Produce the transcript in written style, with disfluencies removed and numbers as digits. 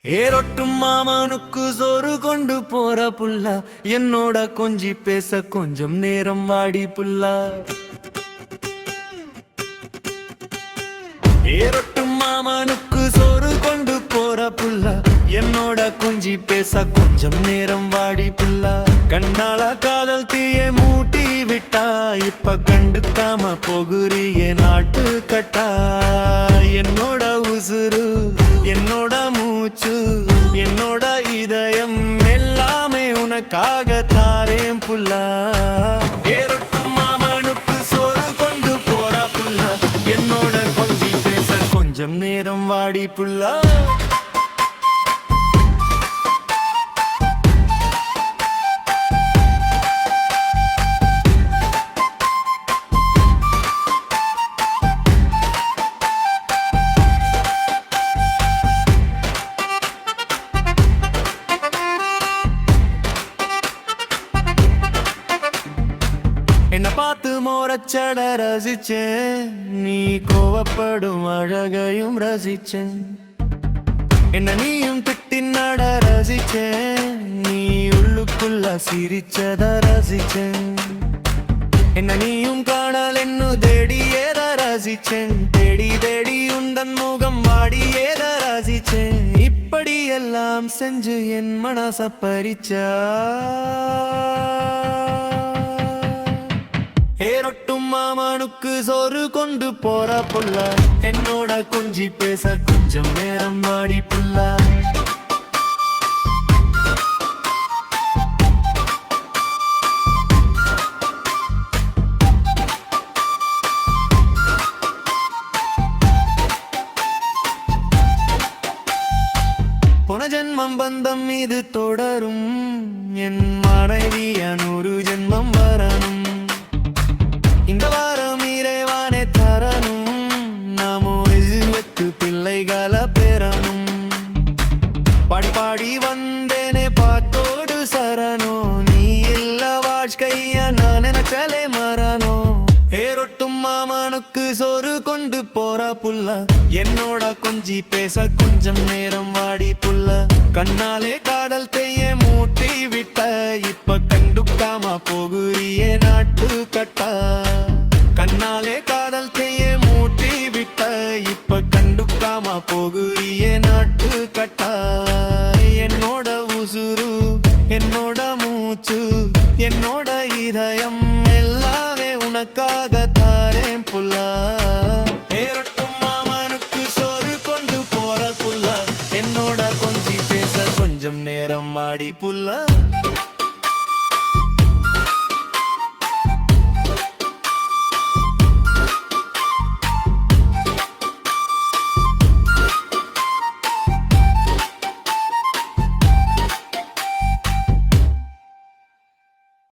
ஏரொட்டும் மாமனுக்கு சோறு கொண்டு போற புல்லா, என்னோட கொஞ்சி பேச கொஞ்சம் நேரம் வாடி புல்லா. ஏரொட்டும் மாமனுக்கு சோறு கொண்டு போற புல்லா, என்னோட கொஞ்சி பேச கொஞ்சம் நேரம் வாடி புல்லா. கண்ணால காதல் தீய மூட்டி விட்டா, இப்ப கண்டுக்காம போகுறியே நாட்டு கட்டா. என்னோட உசுறு, என்னோட மூச்சு, என்னோட இதயம் எல்லாமே உனக்காக தாரேன் புல்லா. ஏரொட்டும் மாமனுக்கு சோறு கொண்டு போறா புல்லா, என்னோட கொஞ்சி பேச கொஞ்சம் நேரம் வாடி புல்லா. என்ன பார்த்து மோரச்சட ரசிச்சேன், நீ கோவப்படும் அழகையும் ரசிச்சேன். என்ன நீயும் திட்டி நட ரசிச்சேன், நீ உள்ளுக்குள்ள சிரிச்சத ரசிச்சேன். என்ன நீயும் காணல் என்ன தேடி ஏத ரசிச்சேன், தேடி தேடி உந்தன் முகம் வாடி ஏத ரசிச்சேன். இப்படி எல்லாம் செஞ்சு என் மனச பறிச்சா. ஏரொட்டும் மாமனுக்கு சோறு கொண்டு போற புல்லா, என்னோட கொஞ்சி பேச கொஞ்சம் நேரம் வாடி புல்லா. போன ஜென்மம் பந்தம் இது தொடரும், என் மனைவிய 100 ஜென்மம் வரணும். இந்த வாரம் இறைவானே தரணும், நாமோ வெத்து பிள்ளைகளை பெறணும். பாடி பாடி வந்தேனே பாட்டோடு சரணோ, நீ இல்ல வாழ்க்கைய நான் நினைச்சலே மரணோ. ஏரொட்டும் மாமனுக்கு சோறு கொண்டு போற புல்லா, என்னோட கொஞ்சி பேச கொஞ்சம் நேரம் வாடி புல்லா. கண்ணாலே காதல் தேய மூட்டி விட்ட, இப்ப கண்டுக்காம போகுறியே நாட்டு கட்டா. கண்ணாலே காதல் தேய மூட்டி விட்ட, இப்ப கண்டுக்காம போகுறியே நாட்டு கட்டா. என்னோட உசுறு, என்னோட மூச்சு, என்னோட இதயம் எல்லாமே உனக்காக தாரேன் புல்லா. ஏரொட்டும் மாமனுக்கு சோறு கொண்டு போற புல்லா, என்னோட கொஞ்சி பேச கொஞ்சம் நேரம் வாடி புல்லா.